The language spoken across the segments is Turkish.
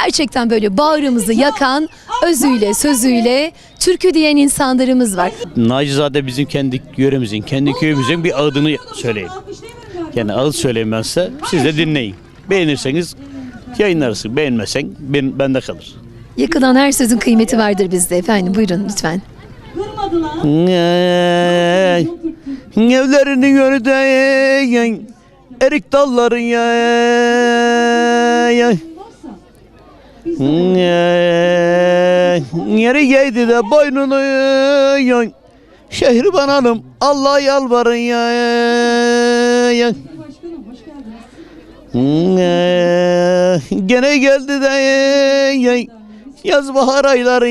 Gerçekten böyle bağrımızı yakan, özüyle, sözüyle türkü diyen insanlarımız var. Nacizade bizim kendi yöremizin, kendi köyümüzün bir adını söyleyeyim. Yani ağız söyleyeyim ben size, siz de dinleyin. Beğenirseniz yayınlarsın, beğenmezsen bende kalır. Yakılan her sözün kıymeti vardır bizde efendim. Buyurun lütfen. Evlerinin önünde erik dalları yeri giydi de boynunu Şehriban Hanım Allah'a yalvarın gene geldi de yaz bahar ayları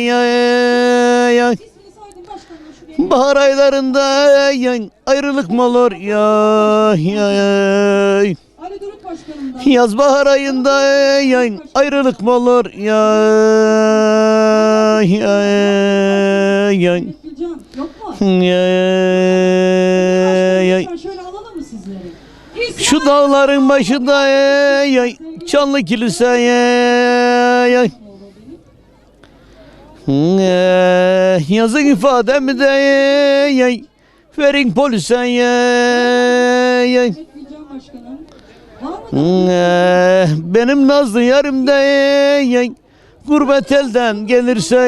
bahar aylarında ayrılık mı olur yaz bahar ayında ayrılık mı olur şu dağların başında çanlı kilise yazın ifademi de verin polise benim nazlı yarım de gurbet elden gelirse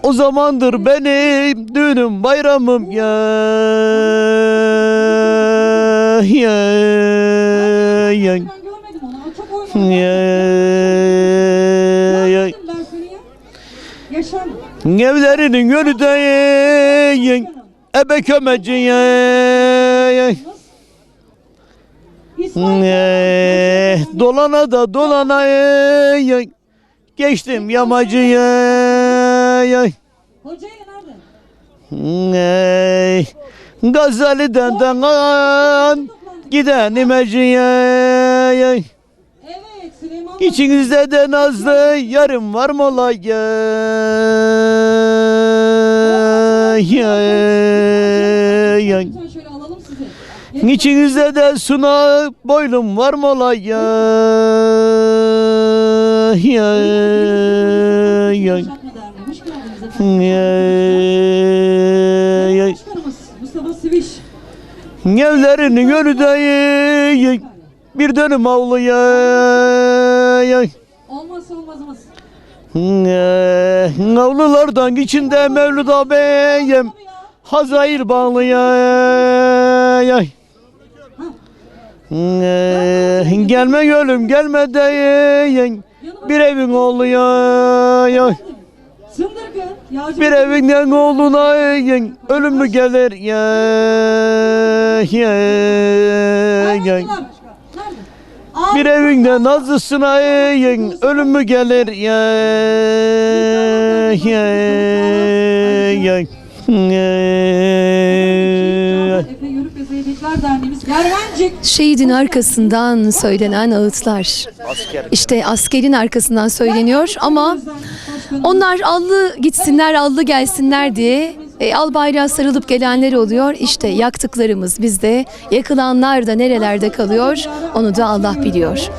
o zamandır benim düğünüm bayramım evlerinin önünde ebe kömeci dolana da dolana geçtim yamacı Gazali'den giden imeci İçinizde de nazlı yarım var mı ola İçinizde de suna boylum var mı ola Evlerinin önünde bir dönüm avluya olmazımız. Avlulardan içinde Mevlüt ağabeyim Hazayir bağlıya gelme gölüm gelme deyin bir evin oluyor bir evinden oğluna ölüm mü gelir bir evinde nazlısına ölüm mü gelir Şehidin arkasından söylenen ağıtlar. İşte askerin arkasından söyleniyor ama onlar allı gitsinler, allı gelsinler diye al bayrağı sarılıp gelenler oluyor. İşte yaktıklarımız bizde, yakılanlar da nerelerde kalıyor onu da Allah biliyor.